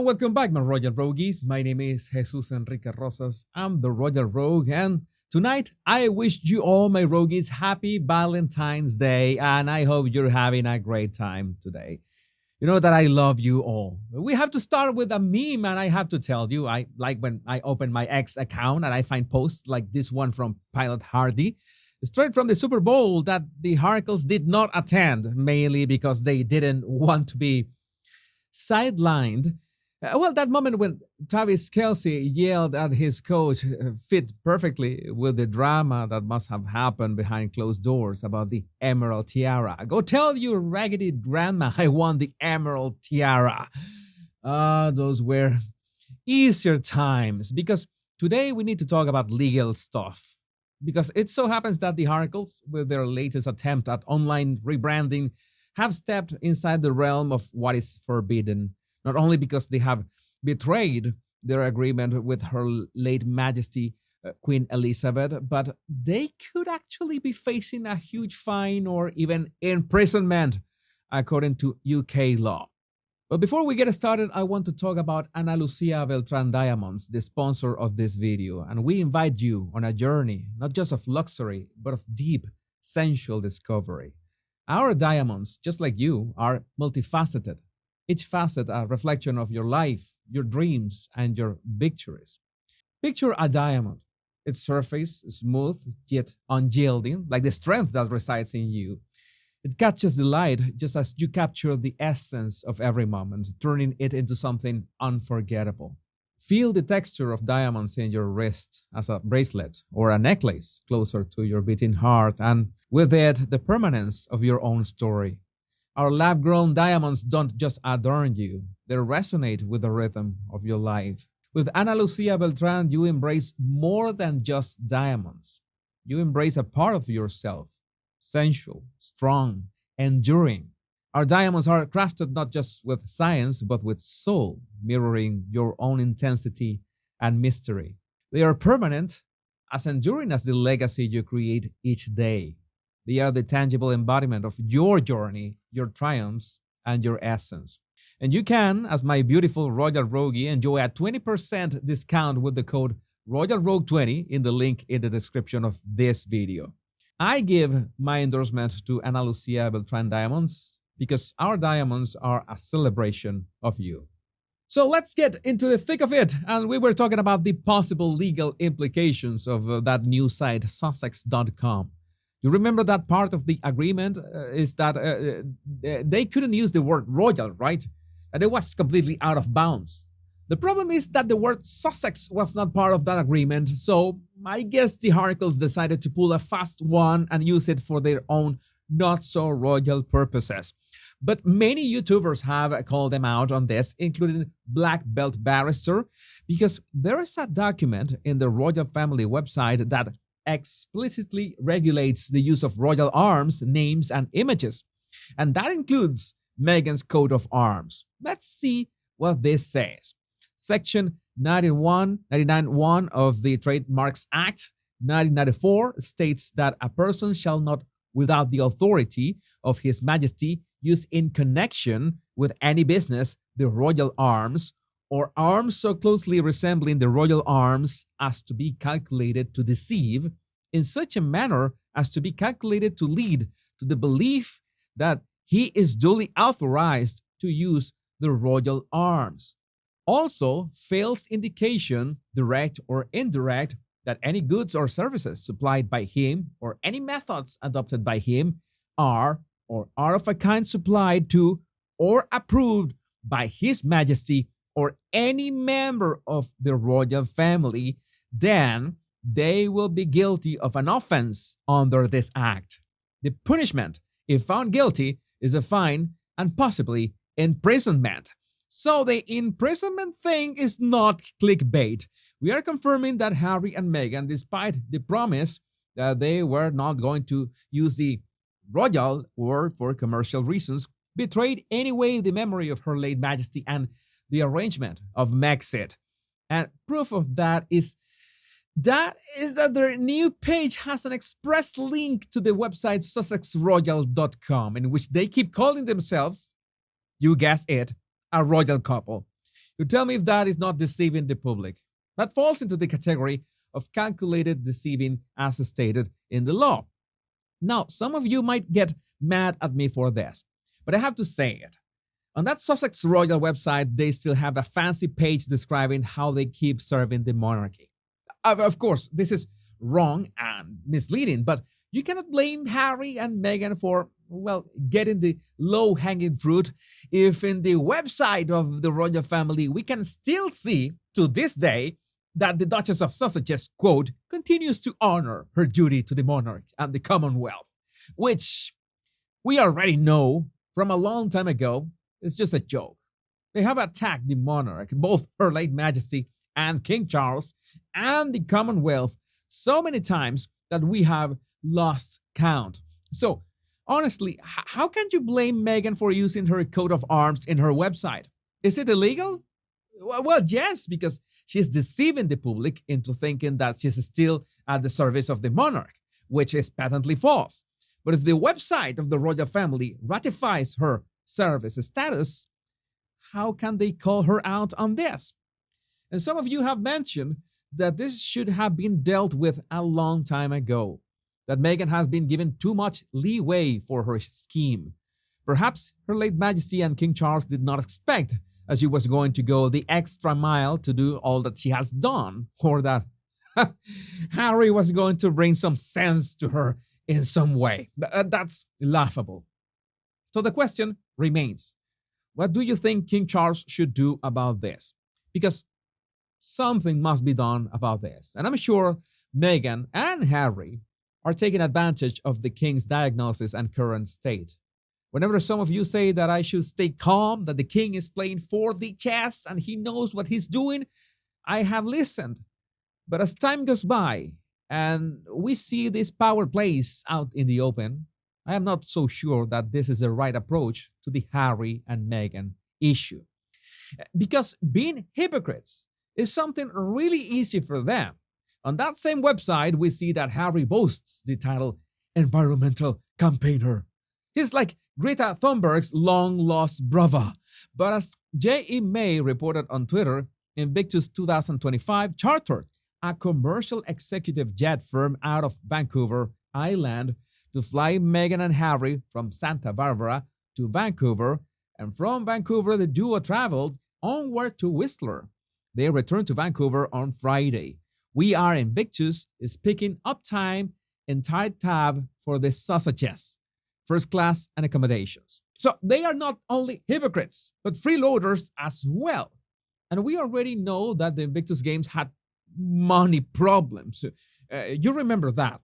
welcome back, my Royal Rogues. My name is Jesus Enrique Rosas. I'm the Royal Rogue, and tonight I wish you all, my Rogues, happy Valentine's Day, and I hope you're having a great time today. You know that I love you all. We have to start with a meme, and I have to tell you, I like when I open my X account and I find posts like this one from Pilot Hardy, straight from the Super Bowl, that the Harkles did not attend, mainly because they didn't want to be sidelined. That moment when Travis Kelce yelled at his coach fit perfectly with the drama that must have happened behind closed doors about the Emerald Tiara. Go tell your raggedy grandma I won the Emerald Tiara. Those were easier times, because today we need to talk about legal stuff. Because it so happens that the Harkles, with their latest attempt at online rebranding, have stepped inside the realm of what is forbidden, not only because they have betrayed their agreement with Her late Majesty Queen Elizabeth, but they could actually be facing a huge fine or even imprisonment, according to UK law. But before we get started, I want to talk about Ana Lucia Beltran Diamonds, the sponsor of this video, and we invite you on a journey, not just of luxury, but of deep, sensual discovery. Our diamonds, just like you, are multifaceted, each facet a reflection of your life, your dreams, and your victories. Picture a diamond, its surface smooth yet unyielding, like the strength that resides in you. It catches the light just as you capture the essence of every moment, turning it into something unforgettable. Feel the texture of diamonds in your wrist as a bracelet or a necklace closer to your beating heart, and with it, the permanence of your own story. Our lab-grown diamonds don't just adorn you, they resonate with the rhythm of your life. With Ana Lucia Beltran, you embrace more than just diamonds. You embrace a part of yourself, sensual, strong, enduring. Our diamonds are crafted not just with science, but with soul, mirroring your own intensity and mystery. They are permanent, as enduring as the legacy you create each day. They are the tangible embodiment of your journey, your triumphs, and your essence. And you can, as my beautiful Royal Rogie, enjoy a 20% discount with the code ROYALROGUE20 in the link in the description of this video. I give my endorsement to Ana Lucia Beltran Diamonds because our diamonds are a celebration of you. So let's get into the thick of it. And we were talking about the possible legal implications of that new site, SUSSEX.com. You remember that part of the agreement is that they couldn't use the word royal, right? And it was completely out of bounds. The problem is that the word Sussex was not part of that agreement, so I guess the Harkles decided to pull a fast one and use it for their own not-so-royal purposes. But many YouTubers have called them out on this, including Black Belt Barrister, because there is a document in the royal family website that explicitly regulates the use of royal arms, names, and images. And that includes Meghan's coat of arms. Let's see what this says. Section 99(1) of the Trademarks Act 1994 states that a person shall not, without the authority of His Majesty, use in connection with any business the royal arms, or arms so closely resembling the royal arms as to be calculated to deceive, in such a manner as to be calculated to lead to the belief that he is duly authorized to use the royal arms. Also, fails indication, direct or indirect, that any goods or services supplied by him or any methods adopted by him are or are of a kind supplied to or approved by His Majesty or any member of the royal family, then they will be guilty of an offense under this act. The punishment, if found guilty, is a fine and possibly imprisonment. So the imprisonment thing is not clickbait. We are confirming that Harry and Meghan, despite the promise that they were not going to use the royal word for commercial reasons, betrayed anyway the memory of Her late Majesty and the arrangement of Megxit. And proof of that is that their new page has an express link to the website SussexRoyal.com, in which they keep calling themselves, you guessed it, a royal couple. You tell me if that is not deceiving the public. That falls into the category of calculated deceiving as stated in the law. Now, some of you might get mad at me for this, but I have to say it. On that Sussex Royal website, they still have a fancy page describing how they keep serving the monarchy. Of course, this is wrong and misleading, but you cannot blame Harry and Meghan for, well, getting the low hanging fruit if in the website of the royal family we can still see to this day that the Duchess of Sussex, quote, continues to honor her duty to the monarch and the Commonwealth, which we already know from a long time ago is just a joke. They have attacked the monarch, both Her late Majesty and King Charles, and the Commonwealth so many times that we have lost count. So, honestly, how can you blame Meghan for using her coat of arms in her website? Is it illegal? Well, yes, because she's deceiving the public into thinking that she's still at the service of the monarch, which is patently false. But if the website of the royal family ratifies her service status, how can they call her out on this? And some of you have mentioned that this should have been dealt with a long time ago, that Meghan has been given too much leeway for her scheme. Perhaps Her late Majesty and King Charles did not expect that she was going to go the extra mile to do all that she has done, or that Harry was going to bring some sense to her in some way. That's laughable. So the question remains, what do you think King Charles should do about this? Because something must be done about this. And I'm sure Meghan and Harry are taking advantage of the king's diagnosis and current state. Whenever some of you say that I should stay calm, that the king is playing 4D chess and he knows what he's doing, I have listened. But as time goes by and we see these power plays out in the open, I am not so sure that this is the right approach to the Harry and Meghan issue. Because being hypocrites is something really easy for them. On that same website, we see that Harry boasts the title environmental campaigner. He's like Greta Thunberg's long-lost brother. But as J.E. May reported on Twitter, Invictus 2025 chartered a commercial executive jet firm out of Vancouver Island to fly Meghan and Harry from Santa Barbara to Vancouver, and from Vancouver the duo traveled onward to Whistler. They returned to Vancouver on Friday. We Are Invictus is picking up time in tight tab for the Sussexes, first class and accommodations. So they are not only hypocrites, but freeloaders as well. And we already know that the Invictus Games had money problems. You remember that.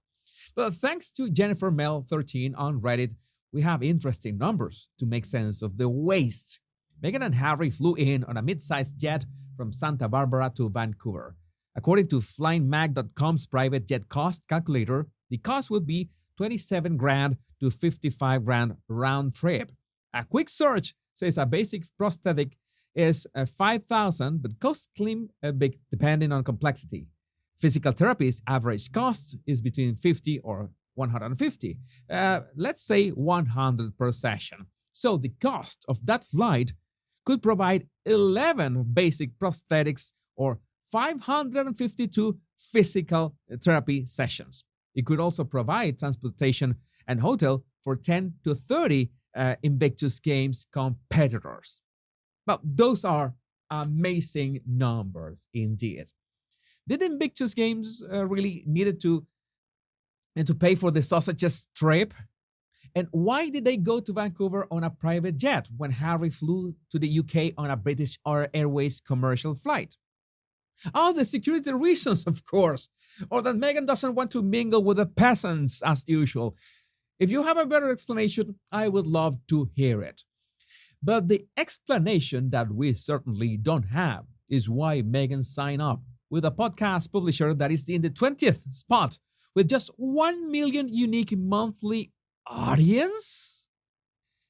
But thanks to Jennifer Mel 13 on Reddit, we have interesting numbers to make sense of the waste. Meghan and Harry flew in on a mid-sized jet from Santa Barbara to Vancouver. According to flyingmag.com's private jet cost calculator, the cost would be 27 grand to 55 grand round trip. A quick search says a basic prosthetic is 5,000, but costs claim a big depending on complexity. Physical therapy's average cost is between 50 or 150. Let's say 100 per session. So the cost of that flight could provide 11 basic prosthetics or 552 physical therapy sessions. It could also provide transportation and hotel for 10 to 30 Invictus Games competitors. But those are amazing numbers indeed. Did Invictus Games really needed to pay for the Sussex trip? And why did they go to Vancouver on a private jet when Harry flew to the UK on a British Airways commercial flight? Oh, the security reasons, of course. Or that Meghan doesn't want to mingle with the peasants as usual. If you have a better explanation, I would love to hear it. But the explanation that we certainly don't have is why Meghan signed up with a podcast publisher that is in the 20th spot with just 1 million unique monthly audience.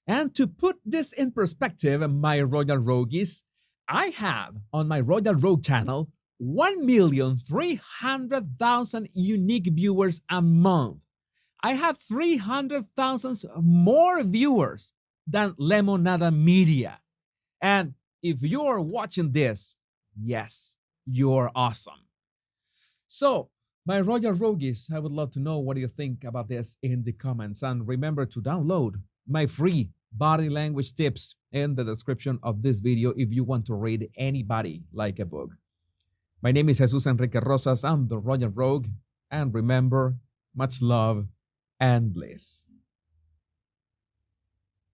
And to put this in perspective, my Royal Rogues, I have on my Royal Rogue channel 1,300,000 unique viewers a month. I have 300,000 more viewers than Lemonada Media. And if you're watching this, yes, you're awesome. So, my Royal Rogues, I would love to know what you think about this in the comments. And remember to download my free body language tips in the description of this video if you want to read anybody like a book. My name is Jesus Enrique Rosas. I'm the Royal Rogue. And remember, much love and bliss.